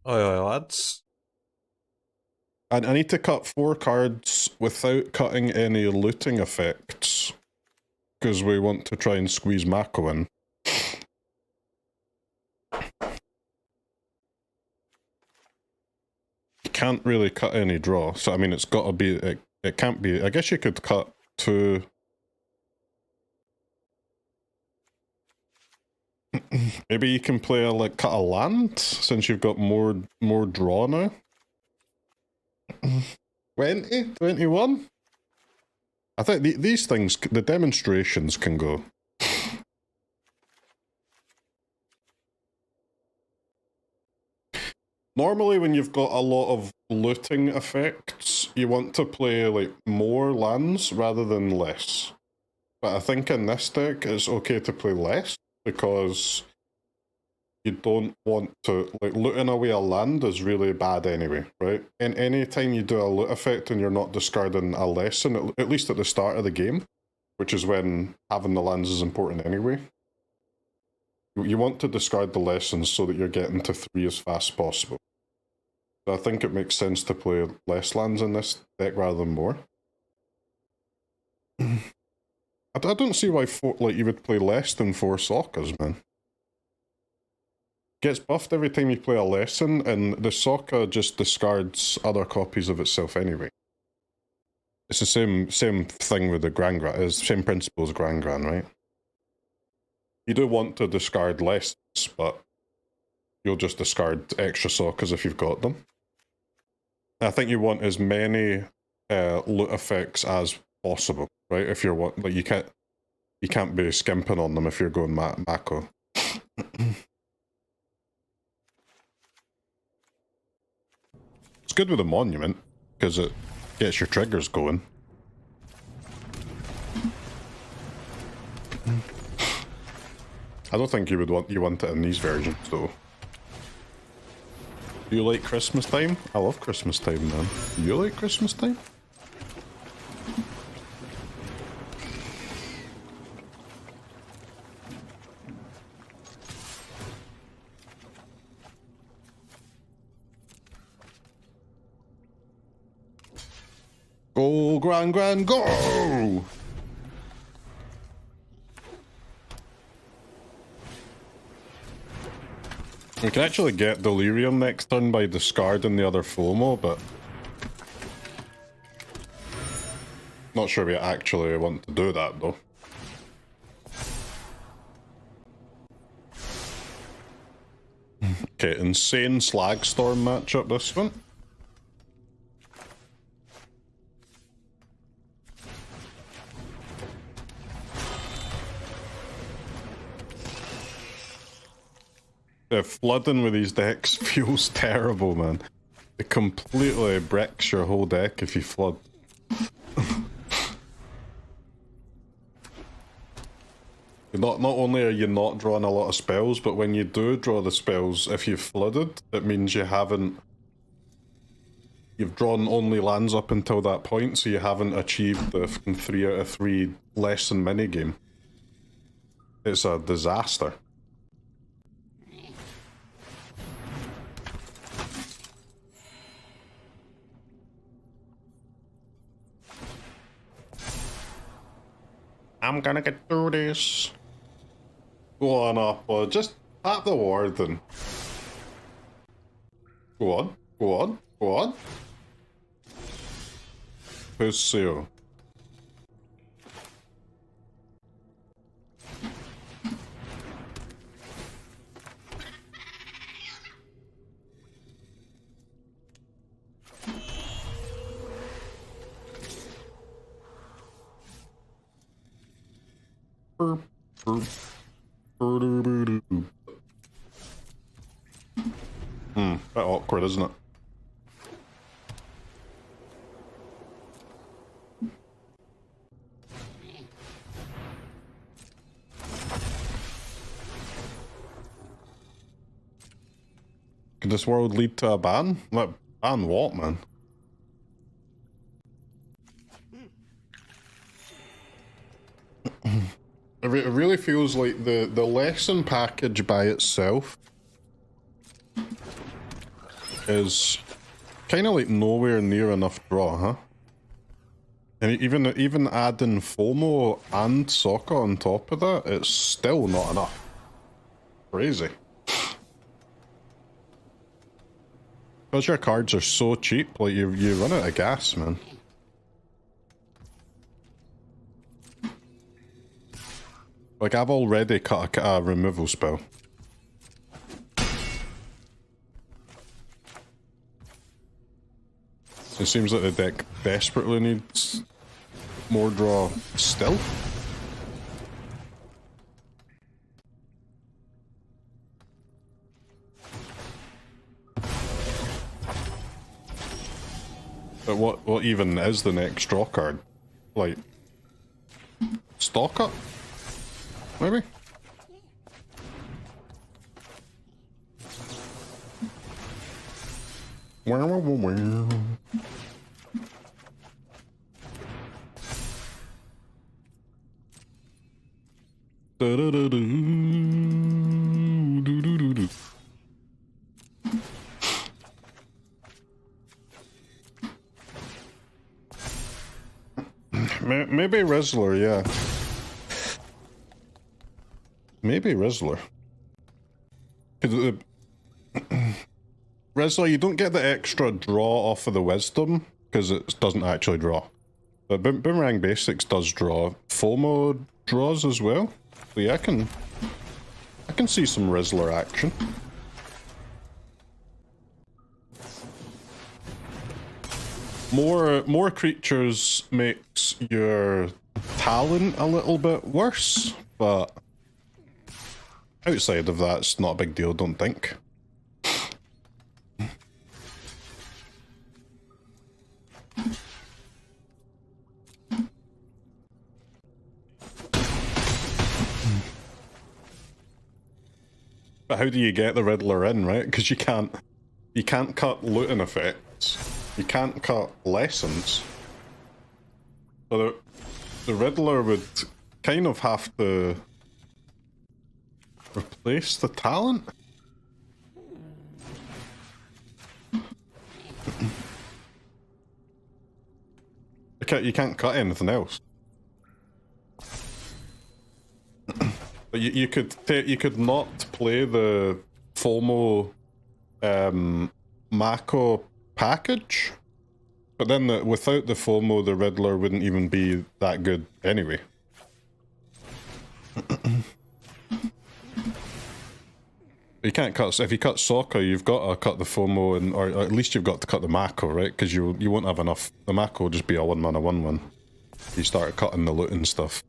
Aye, lads. I need to cut 4 cards without cutting any looting effects, because we want to try and squeeze Mako in. You can't really cut any draw, so I mean it's got to be, it can't be, I guess you could cut 2... Maybe you can play like cut a land, since you've got more draw now. 20? 21? I think these things, the demonstrations can go. Normally when you've got a lot of looting effects, you want to play like more lands rather than less. But I think in this deck it's okay to play less, because you don't want to, like, looting away a land is really bad anyway, right? And any time you do a loot effect and you're not discarding a lesson, at least at the start of the game, which is when having the lands is important anyway, you want to discard the lessons so that you're getting to 3 as fast as possible. So I think it makes sense to play less lands in this deck rather than more. I don't see why you would play less than 4 Sokkas, man. Gets buffed every time you play a lesson, and the Sokka just discards other copies of itself anyway. It's the same thing with the Gran-Gran, it's the same principle as Gran-Gran, right? You do want to discard lessons, but you'll just discard extra Sokkas if you've got them. I think you want as many loot effects as possible, right? If you're like you can't be skimping on them if you're going Mako. It's good with a monument because it gets your triggers going. I don't think you want it in these versions though. Do you like Christmas time? I love Christmas time, man. Do you like Christmas time? Go, Gran-Gran, go! We can actually get Delirium next turn by discarding the other FOMO, but not sure we actually want to do that though. Okay, insane Slagstorm matchup this one. Flooding with these decks feels terrible, man. It completely bricks your whole deck if you flood. Not only are you not drawing a lot of spells, but when you do draw the spells, if you've flooded, it means you've drawn only lands up until that point, so you haven't achieved the 3 out of 3 lesson minigame. It's a disaster. I'm gonna get through this. Go on up, just tap the warden. Go on, go on, go on. Who's Seo? Bit awkward, isn't it? Could this world lead to a ban? Like, ban what, man? It really feels like the lesson package by itself is kind of like nowhere near enough draw, huh? And even adding FOMO and Sokka on top of that, it's still not enough. Crazy. Because your cards are so cheap, like you run out of gas, man. Like I've already cut a removal spell. It seems like the deck desperately needs more draw still. But what even is the next draw card? Like, Stock Up? Maybe? Maybe Rizzler, yeah. Maybe Rizzler. Rizzler, you don't get the extra draw off of the Wisdom, because it doesn't actually draw. But Boomerang Basics does draw. FOMO draws as well. So yeah, I can see some Rizzler action. More creatures makes your talent a little bit worse, but outside of that, it's not a big deal, don't think. But how do you get the Riddler in, right? Because you can't cut looting effects. You can't cut lessons. So the Riddler would kind of have to replace the talent? You can't cut anything else. But you could not play the FOMO Mako package, but then without the FOMO, the Riddler wouldn't even be that good anyway. You can't cut. If you cut Sokka, you've got to cut the FOMO, or at least you've got to cut the Mako, right? Because you won't have enough. The Mako will just be a 1-mana 1/1. You start cutting the loot and stuff.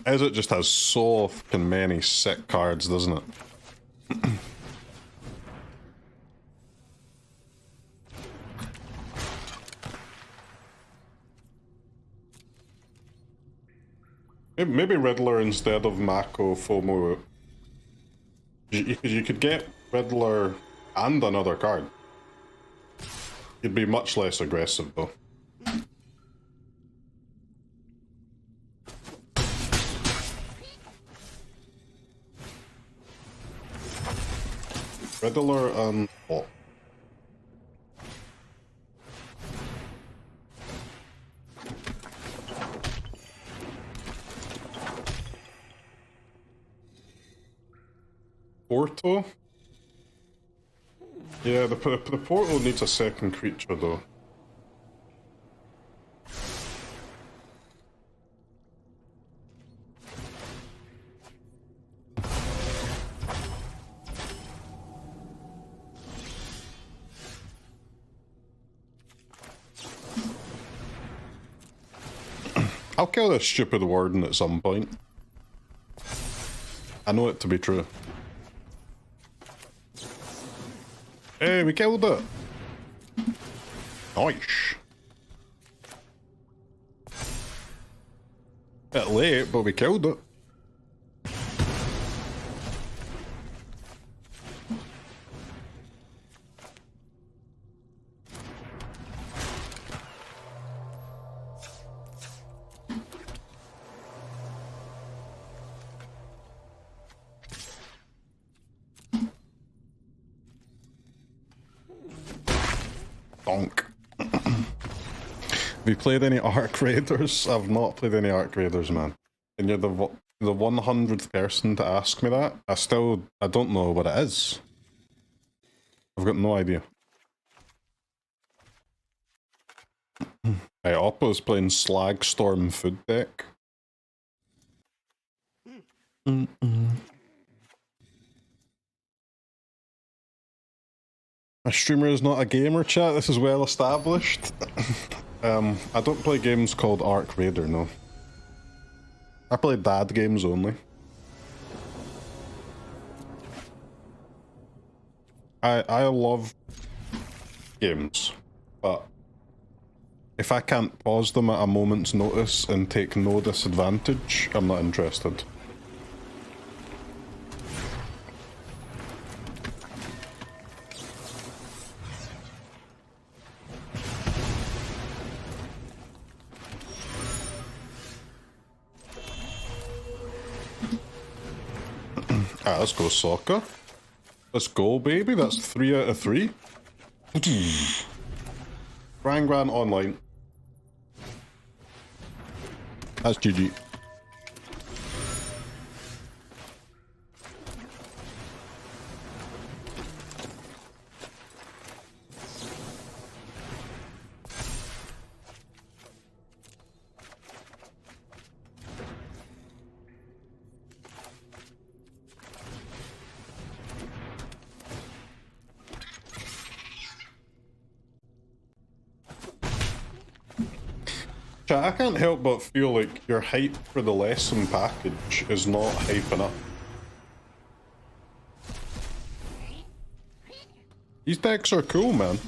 It just has so fucking many sick cards, doesn't it? Maybe Riddler instead of Mako FOMO. You could get Riddler and another card. You'd be much less aggressive though. Riddler and what? Porto? Yeah, the Porto needs a second creature though. I'll kill this stupid warden at some point. I know it to be true. Hey, we killed it! Nice! Bit late, but we killed it. Bonk. Have you played any Arc Raiders? I've not played any Arc Raiders, man. And you're the 100th person to ask me that. I don't know what it is. I've got no idea. Hey, Oppo's playing Slagstorm food deck. A streamer is not a gamer, chat. This is well established. I don't play games called Arc Raider, no. I play dad games only. I love games, but if I can't pause them at a moment's notice and take no disadvantage, I'm not interested. Let's go Sokka. Let's go, baby. That's 3 out of 3. Gran-Gran online. That's GG. I can't help but feel like your hype for the lesson package is not hype enough. These decks are cool, man.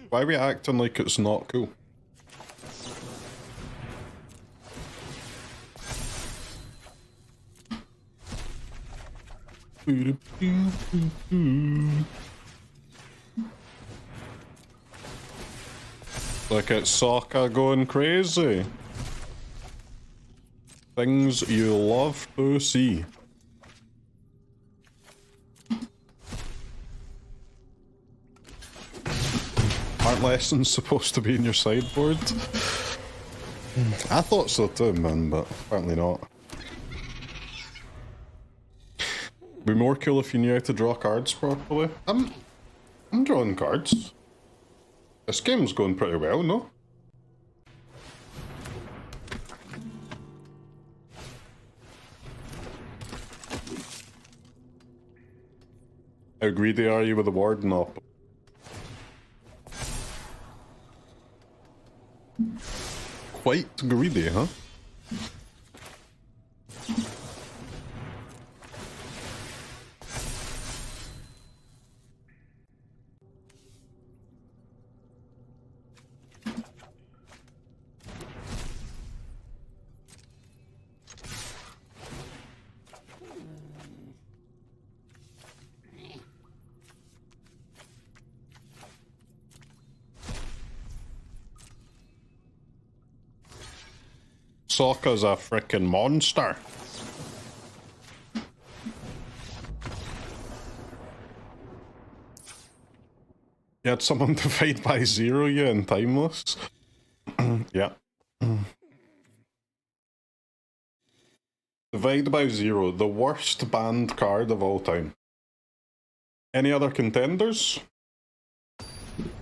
Why are we acting like it's not cool? Look at Sokka going crazy. Things you love to see. Aren't lessons supposed to be in your sideboard? I thought so too, man, but apparently not. Be more cool if you knew how to draw cards properly. I'm drawing cards. This game's going pretty well, no? How greedy are you with the warden up? Quite greedy, huh? Sokka's a frickin' monster. You had someone divide by 0 you in Timeless? Yeah. Divide by 0, the worst banned card of all time. Any other contenders?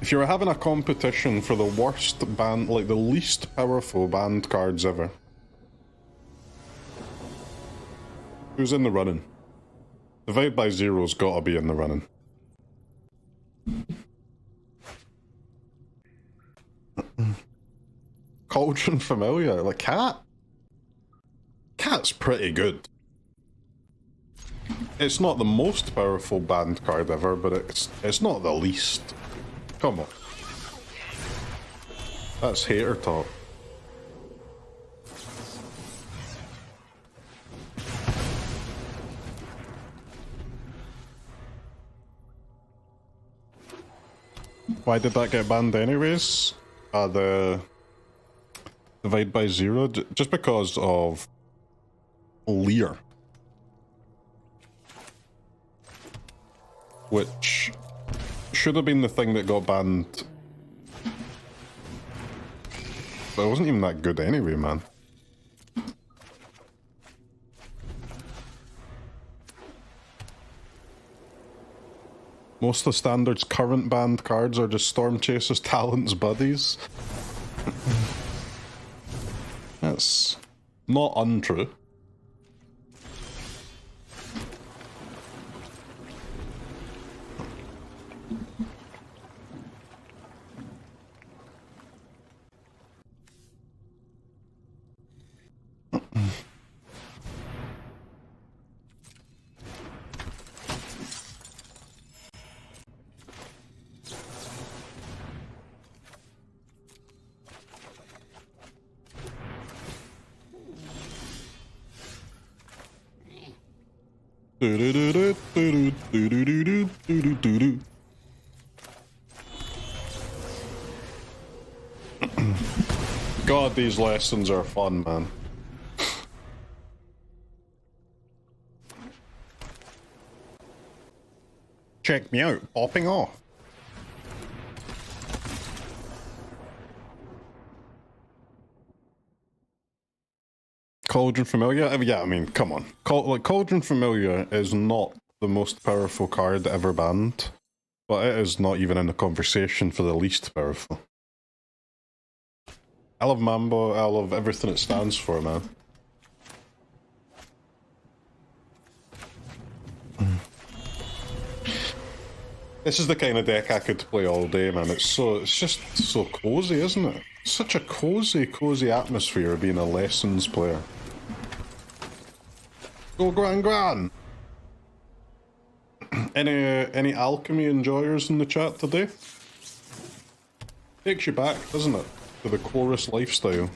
If you were having a competition for the worst banned, like the least powerful banned cards ever, who's in the running? Divide by 0's gotta be in the running. Cauldron Familiar, like Cat? Cat's pretty good. It's not the most powerful banned card ever, but it's not the least. Come on. That's hater talk. Why did that get banned anyways? The divide by 0? Just because of Lear. which should have been the thing that got banned. But it wasn't even that good anyway, man. Most of the standard's current banned cards are just Stormchaser's Talent's buddies. That's not untrue. God, these lessons are fun, man. Check me out, popping off. Cauldron Familiar? Yeah, I mean, come on. Cauldron Familiar is not the most powerful card ever banned, but it is not even in the conversation for the least powerful. I love Mambo, I love everything it stands for, man. This is the kind of deck I could play all day, man. It's just so cozy, isn't it? Such a cozy atmosphere being a Lessons player. Go Gran-Gran! Any alchemy enjoyers in the chat today? Takes you back, doesn't it? To the chorus lifestyle.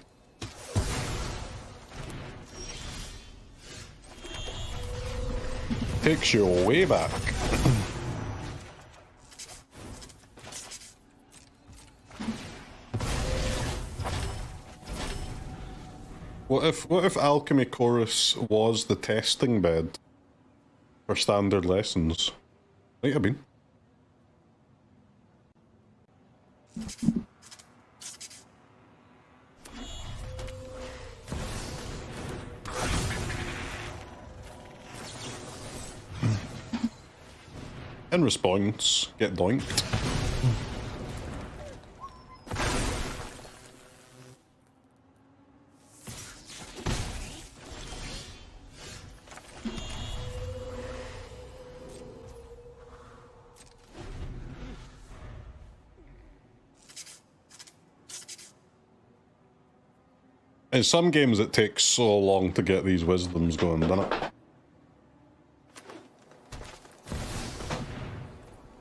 Takes you way back. What if Alchemy Chorus was the testing bed for standard lessons? Might have been. In response, get doinked. In some games it takes so long to get these wisdoms going, doesn't it?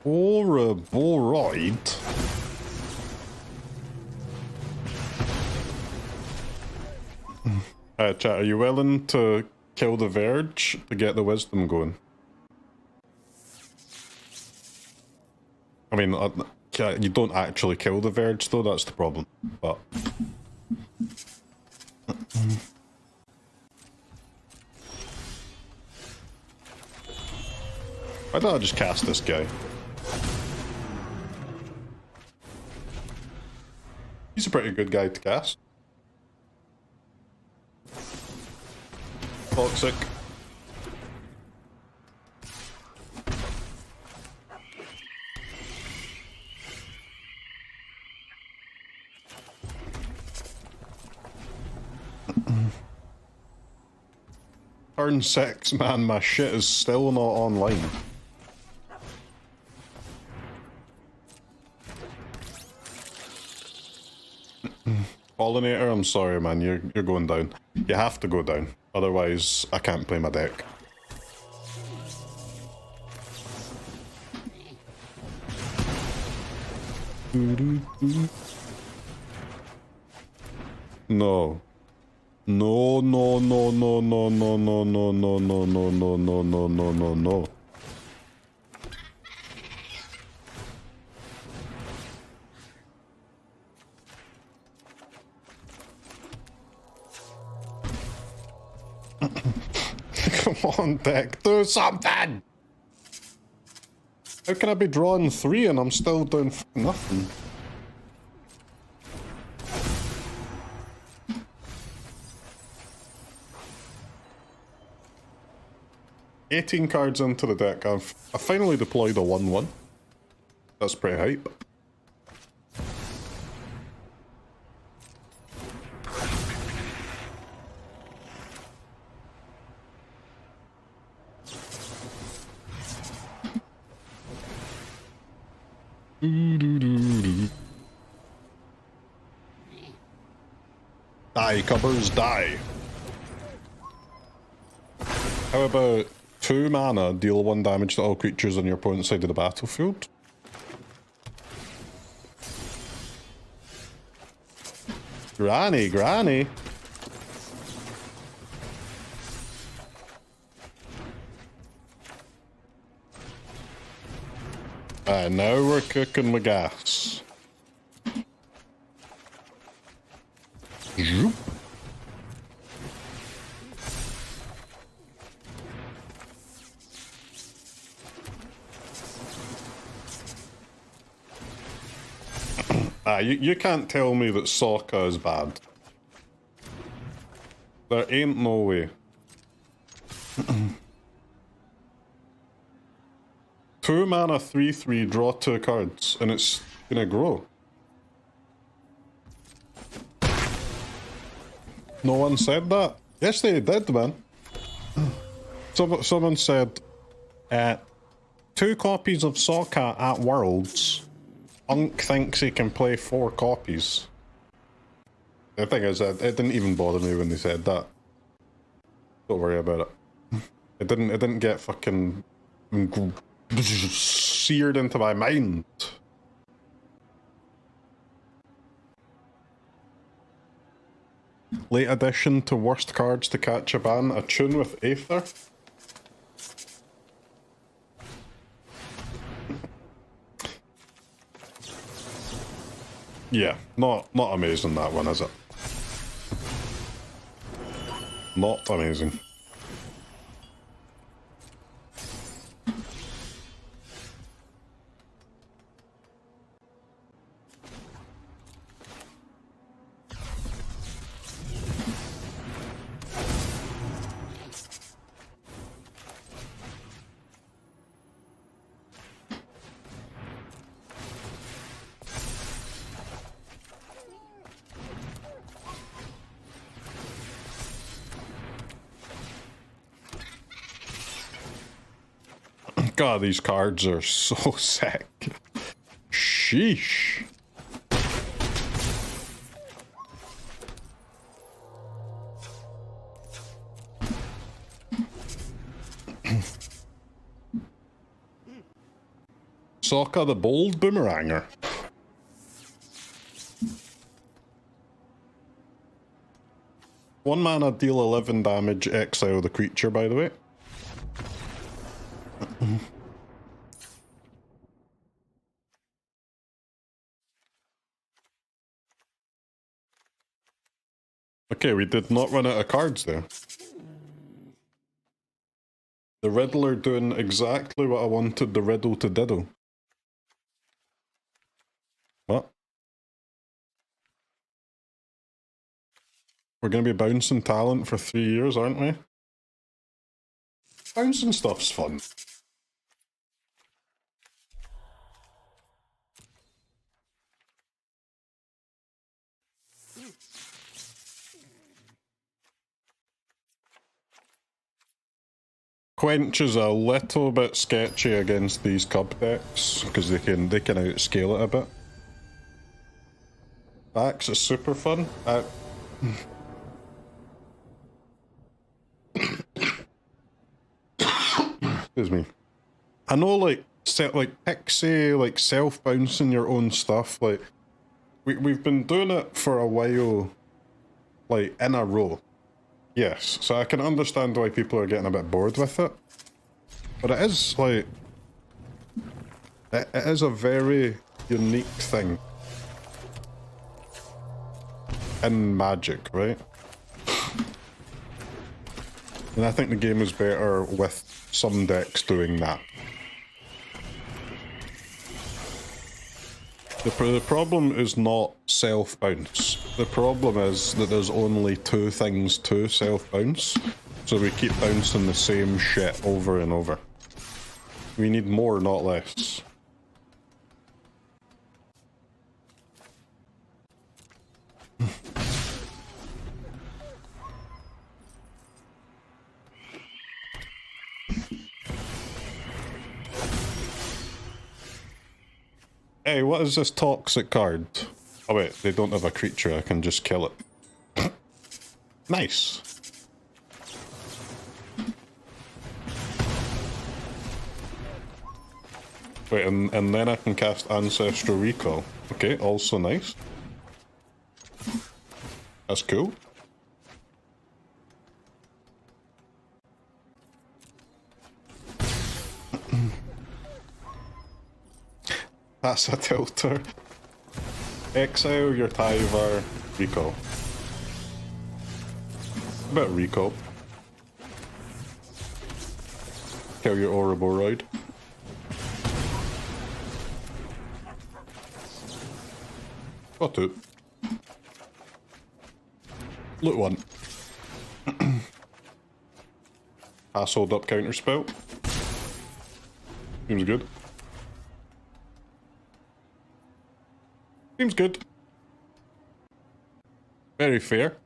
Ouroboros. Chat, are you willing to kill the Verge to get the wisdom going? I mean, you don't actually kill the Verge though, that's the problem, but... Why don't I just cast this guy? He's a pretty good guy to cast. Toxic. Turn 6, man, my shit is still not online. Pollinator, I'm sorry, man, you're going down. You have to go down, otherwise I can't play my deck. No. No, no, no, no, no, no, no, no, no, no, no, no, no, no, no, no, no. Come on, deck, do something! How can I be drawing 3 and I'm still doing nothing? $18 cards into the deck. I finally deployed a 1/1. That's pretty hype. Die, cubbers, die. How about 2 mana, deal 1 damage to all creatures on your opponent's side of the battlefield? Granny, granny. Now we're cooking with gas. Zoop. You can't tell me that Sokka is bad. There ain't no way. 2 mana, 3/3, draw 2 cards, and it's gonna grow. No one said that? Yes, they did, man. Someone said, 2 copies of Sokka at Worlds. Unk thinks he can play 4 copies. The thing is, it didn't even bother me when they said that. Don't worry about it. It didn't get fucking seared into my mind. Late addition to worst cards to catch a ban. Attune with Aether. Yeah, not amazing, that one, is it? Not amazing. God, these cards are so sick. Sheesh. Sokka the Bold Boomeranger. One mana, deal 11 damage, exile the creature, by the way. Okay, we did not run out of cards there. The Riddler doing exactly what I wanted the Riddle to diddle. What? We're going to be bouncing talent for 3 years, aren't we? Bouncing stuff's fun. Quench is a little bit sketchy against these cub decks because they can outscale it a bit. Axe is super fun. Excuse me. I know, like Pixie, like self-bouncing your own stuff. Like we've been doing it for a while, like in a row. Yes, so I can understand why people are getting a bit bored with it. But it is, like... It is a very unique thing. In Magic, right? And I think the game is better with some decks doing that. The problem is not self-bounce. The problem is that there's only 2 things to self-bounce, so we keep bouncing the same shit over and over. We need more, not less. Hey, what is this toxic card? Oh wait, they don't have a creature, I can just kill it. Nice. Wait, and then I can cast Ancestral Recall. Okay, also nice. That's cool. That's a tilter. Exile your Tyvar, recall. A bit of recall. Kill your Ouroboros. Got it. Loot 1. Pass hold up counterspell. Seems good. Seems good. Very fair.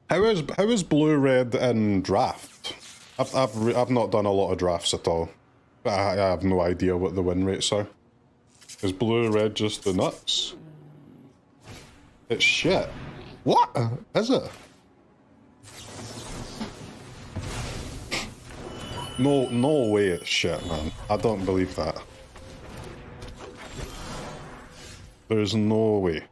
How is blue red in draft? I've not done a lot of drafts at all. But I have no idea what the win rates are. Is blue red just the nuts? It's shit. What is it? No way it's shit, man. I don't believe that. There's no way.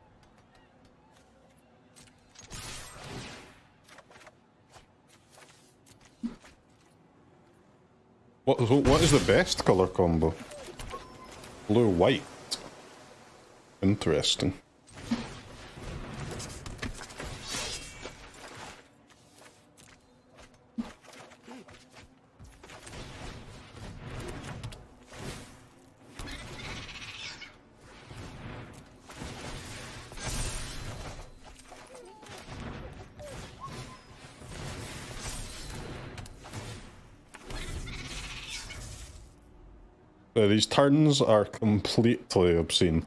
What is the best color combo? Blue white. Interesting. These turns are completely obscene.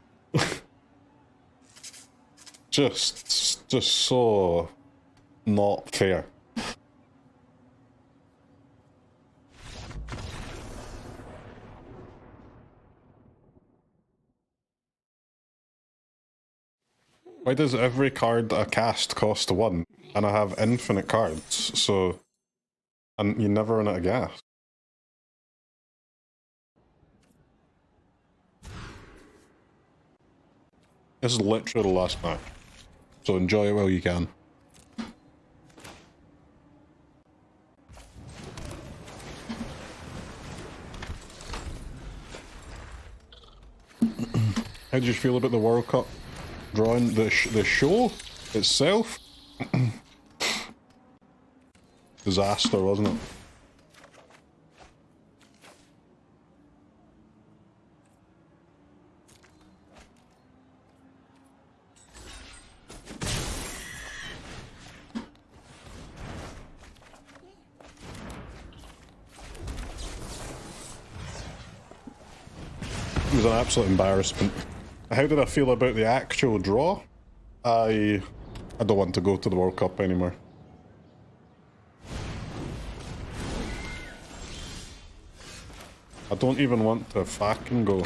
just so not fair. Why does every card I cast cost 1? And I have infinite cards, so... And you never run out of gas. This is literally the last match, so enjoy it while you can. How did you feel about the World Cup drawing? The show itself? Disaster, wasn't it? It was an absolute embarrassment. How did I feel about the actual draw? I don't want to go to the World Cup anymore. I don't even want to fucking go.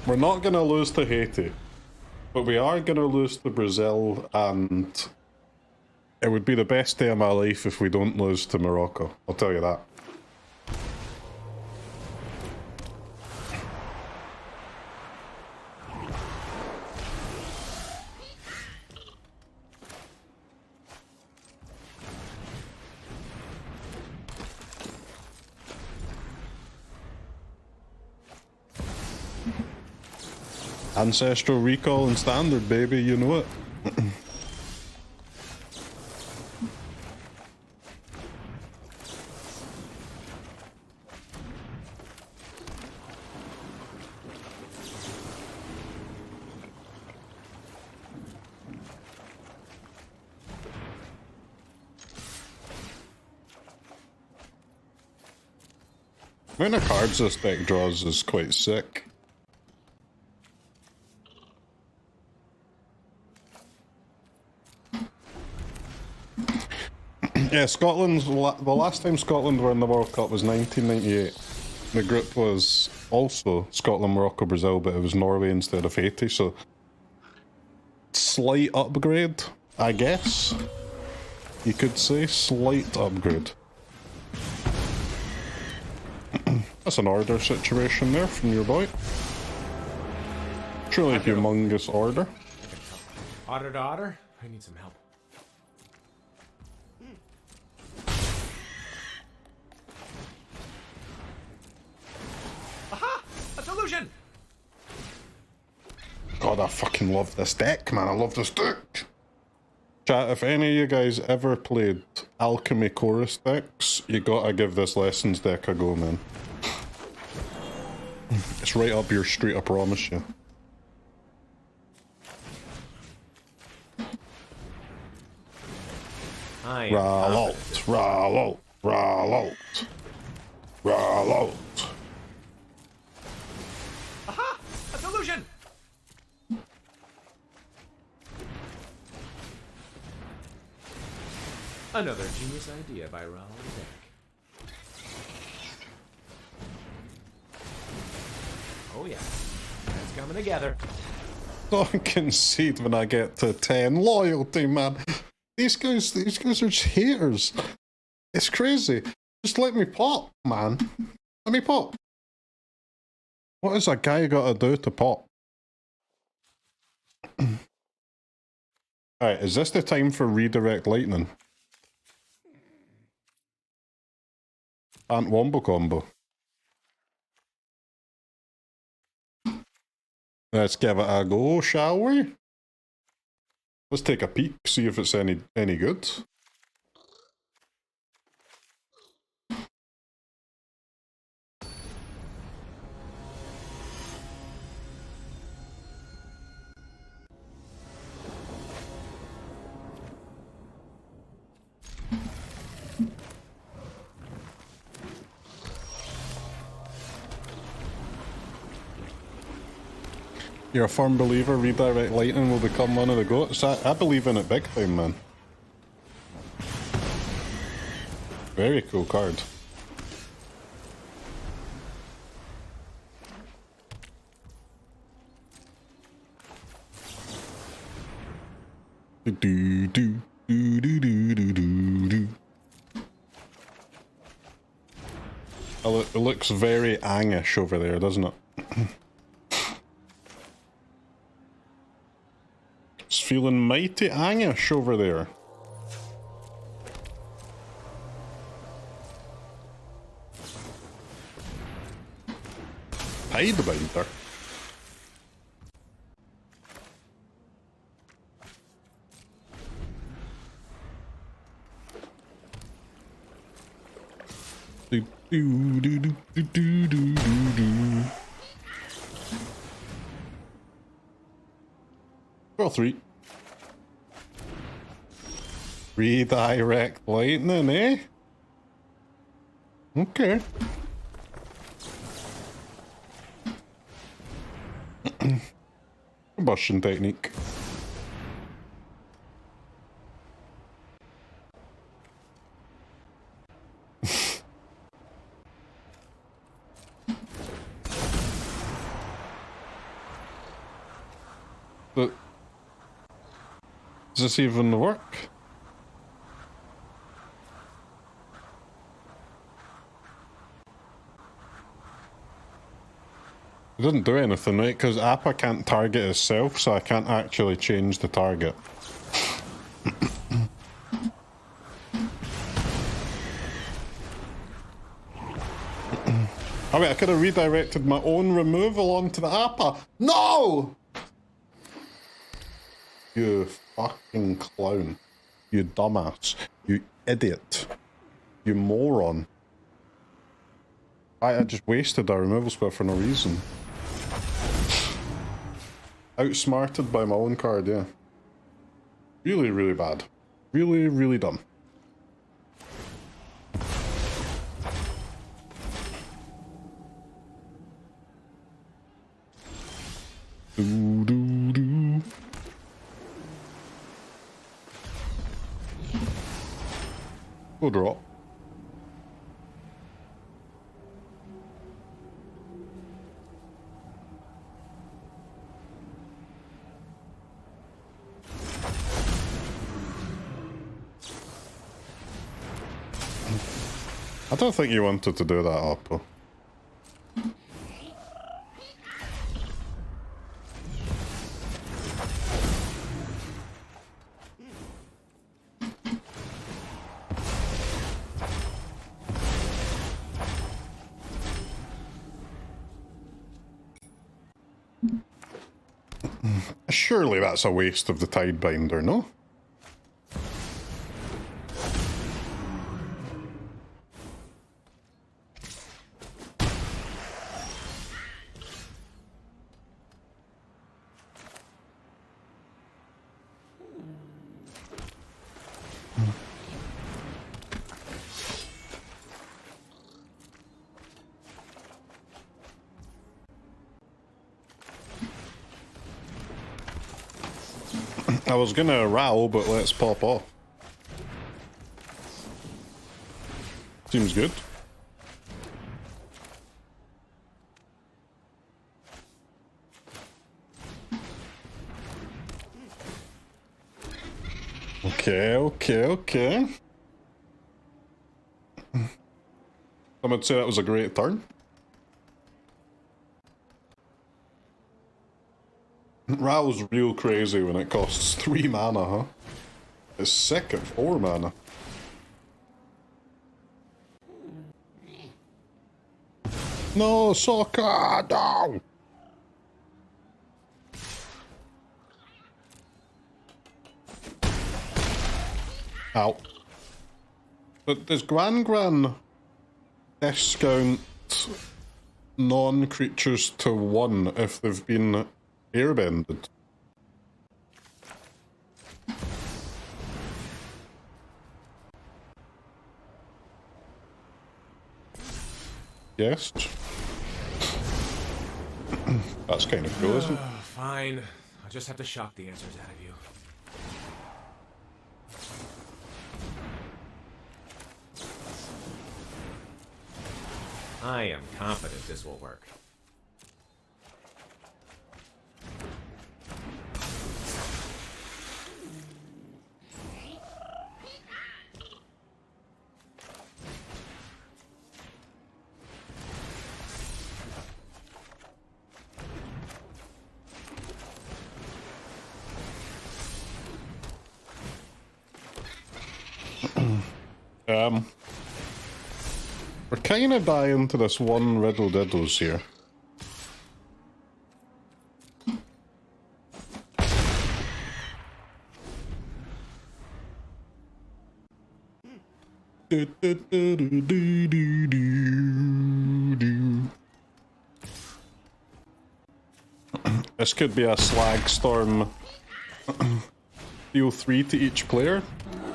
We're not gonna lose to Haiti. But we are going to lose to Brazil, and it would be the best day of my life if we don't lose to Morocco. I'll tell you that. Ancestral Recall and Standard, baby, you know it. The amount of cards this deck draws is quite sick. Yeah, Scotland's the last time Scotland were in the World Cup was 1998. The group was also Scotland, Morocco, Brazil, but it was Norway instead of Haiti, so slight upgrade, I guess. You could say slight upgrade. That's an order situation there from your boy. Truly a humongous order. Otter to otter, I need some help. Aha! A solution! God, I fucking love this deck, man. I love this deck. Chat, if any of you guys ever played Alchemy Chorus decks, you gotta give this Lessons deck a go, man. It's right up your street, I promise you. Roll out, roll out, roll out, roll out. Aha! A solution! Another genius idea by Raul Deck. Oh yeah, that's coming together. Don't concede when I get to 10. Loyalty, man. These guys are just haters. It's crazy. Just let me pop, man. Let me pop. What has a guy got to do to pop? Alright, is this the time for redirect lightning? And wombo combo. Let's give it a go, shall we? Let's take a peek, see if it's any good. You're a firm believer redirect lightning will become one of the goats? I believe in it big time, man. Very cool card. Do do do do do do do do. It looks very Angish over there, doesn't it? It's feeling mighty Angish over there. Sidebinder. Do do do do do do do do. Draw 3. Redirect lightning, eh? Okay. Combustion Technique. But does this even work? It doesn't do anything, right? Because Appa can't target itself, so I can't actually change the target. Oh wait, I could have redirected my own removal onto the Appa. No! You fucking clown. You dumbass. You idiot. You moron. I just wasted our removal spell for no reason. Outsmarted by my own card, yeah. Really, really bad. Really, really dumb. Do, do, do. Go drop. I don't think you wanted to do that, Oppo. Surely that's a waste of the Tidebinder, no? I was gonna row, but let's pop off. Seems good. Okay. Some would say that was a great turn. Row's real crazy when it costs 3 mana, huh? It's sick at 4 mana. No, Sokka! No! Ow. But does Gran-Gran discount non-creatures to 1 if they've been airbended? Yes. That's kind of cool, isn't it? Fine. I'll just have to shock the answers out of you. I am confident this will work. We're kind of dying to this one riddle diddles here. This could be a Slagstorm. Deal 3 to each player.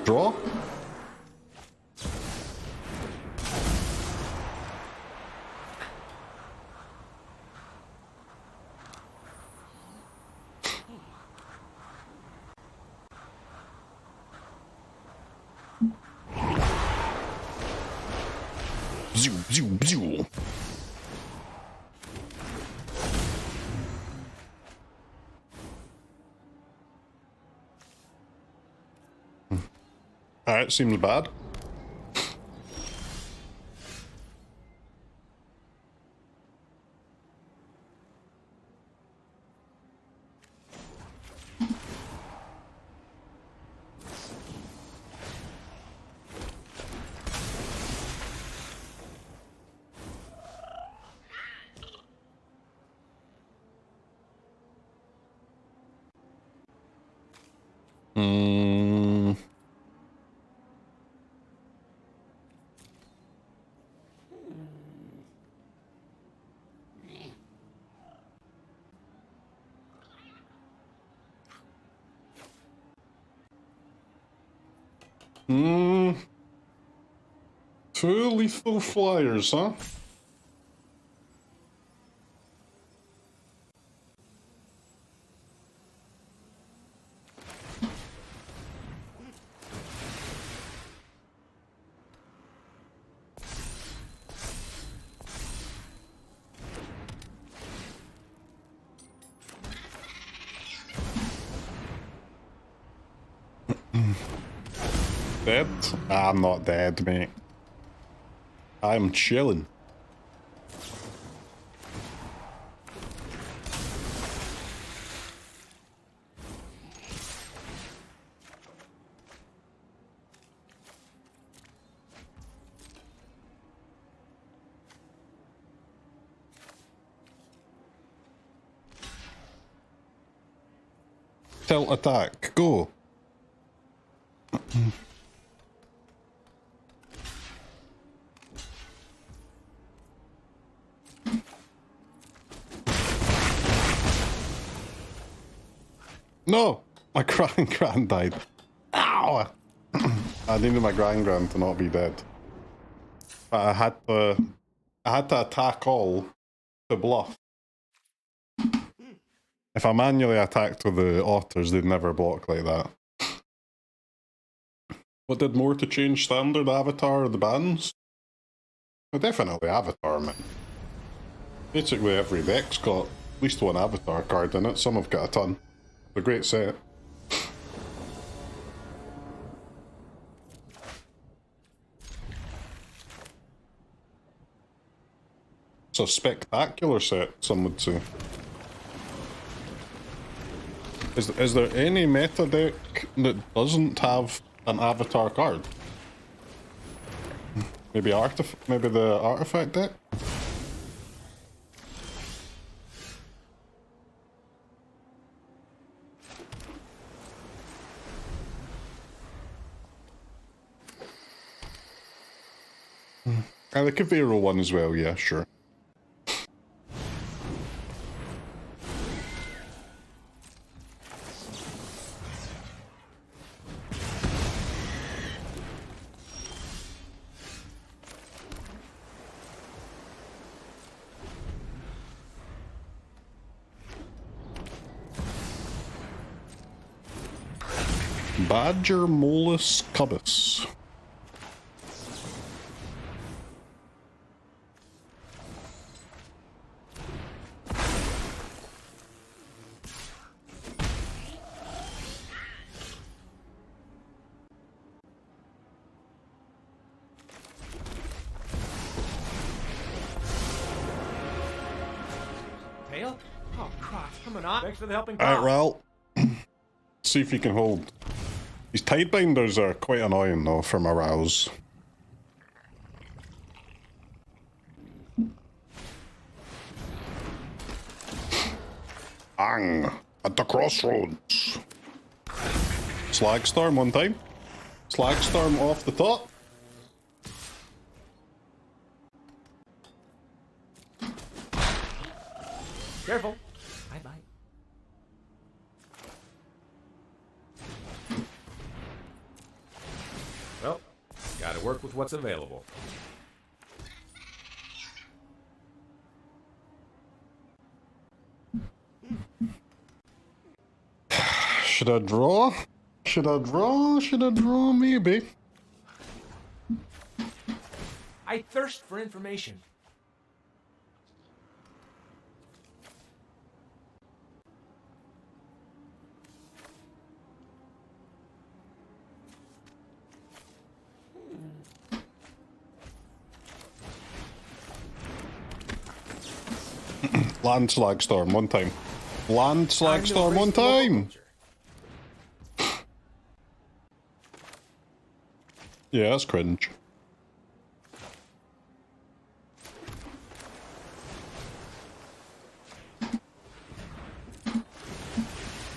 Draw. Alright, seems bad. Mm. Hmm. 2 lethal flyers, huh? Dead? I'm not dead, mate. I'm chilling. Tilt attack, go. No! My Gran-Gran died. Ow! I needed my Gran-Gran to not be dead. But I had to attack all to bluff. If I manually attacked with the otters, they'd never block like that. What did more to change, standard, avatar, or the bans? Well, definitely avatar, man. Basically every deck's got at least one avatar card in it. Some have got a ton. It's a great set. It's a spectacular set, some would say. Is there any meta deck that doesn't have an avatar card? Maybe the artifact deck? And the Kavero one as well, yeah, sure. Badger Molus Cubus. Tail? Oh, crap. Coming on. Thanks for the helping. Alright, well. See if you can hold. These Tidebinders are quite annoying though for morales. Bang! At the crossroads. Slagstorm one time. Slagstorm off the top. Careful. Bye-bye. Well, gotta work with what's available. Should I draw? Should I draw? Should I draw? Maybe. I thirst for information. Land Slagstorm one time. Land Slagstorm one time! Yeah, that's cringe.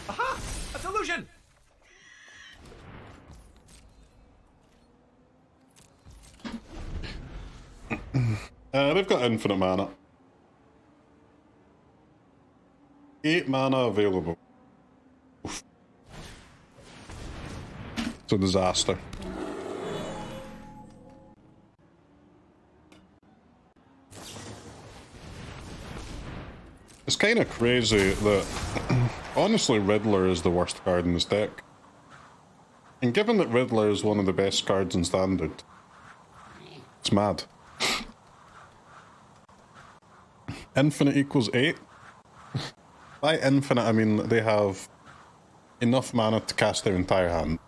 Aha! A solution! They've got infinite mana. 8 mana available. Oof. It's a disaster. It's kind of crazy that, honestly, Riddler is the worst card in this deck. And given that Riddler is one of the best cards in Standard, it's mad. Infinite equals 8? By infinite, I mean they have enough mana to cast their entire hand.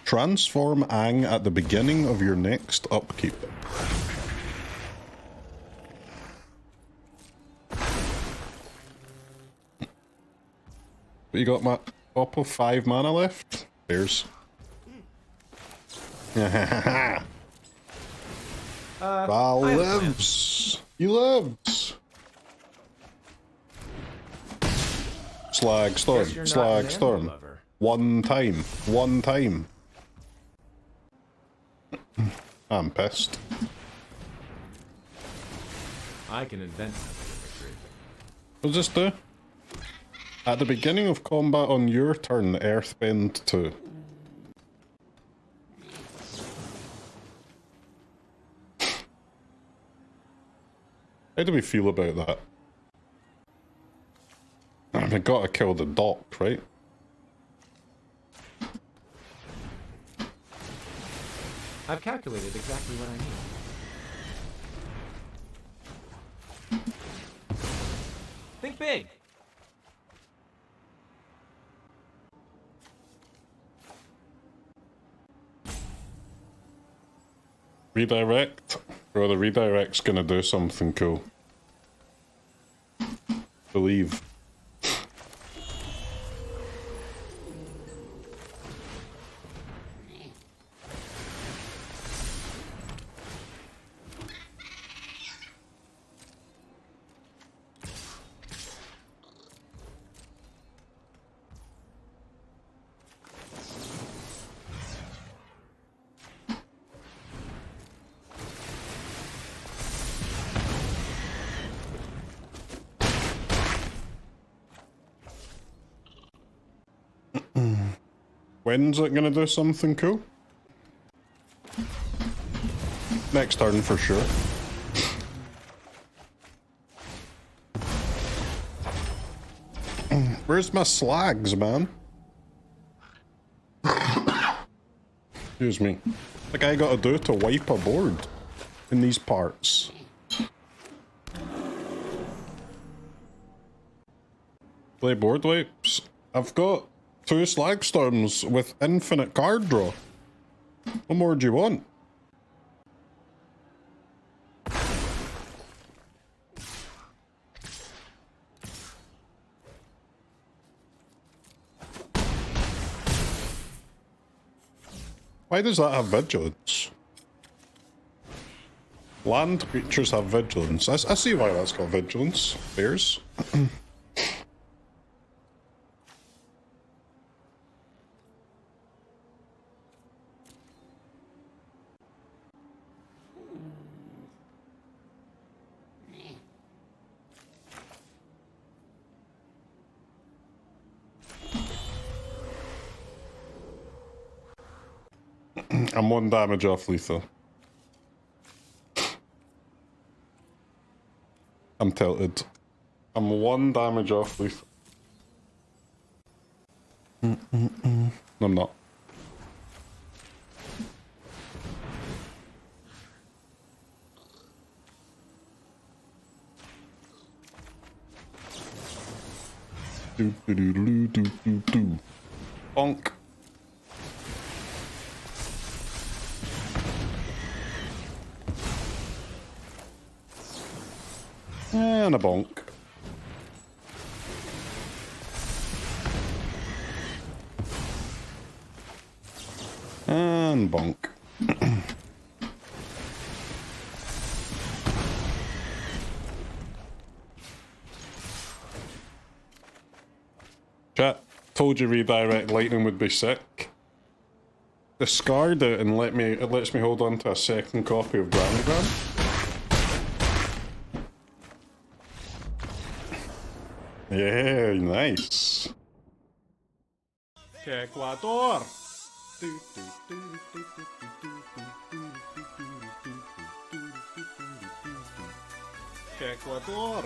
Transform Aang at the beginning of your next upkeep. But you got my top of 5 mana left? There's. Val lives! He lives! Slagstorm, Slagstorm. One time. I'm pissed. I can invent something. What's this do? At the beginning of combat on your turn, Earthbend 2. How do we feel about that? We gotta kill the dock, right? I've calculated exactly what I need. Think big. Redirect? Bro, the redirect's gonna do something cool. Believe. When's it gonna do something cool? Next turn for sure. Where's my slags, man? Excuse me. Like I gotta do to wipe a board in these parts. Play board wipes. I've got 2 Slagstorms with infinite card draw. What more do you want? Why does that have vigilance? Land creatures have vigilance. I see why that's got vigilance. Bears. I'm 1 damage off lethal. I'm tilted. I'm 1 damage off lethal. No, I'm not. Do do do do do do do. Bonk. And a bonk. And bonk. Chat, told you redirect lightning would be sick. discard it and it lets me hold on to a second copy of Gran-Gran. Yeah, nice. Ecuador. Ecuador.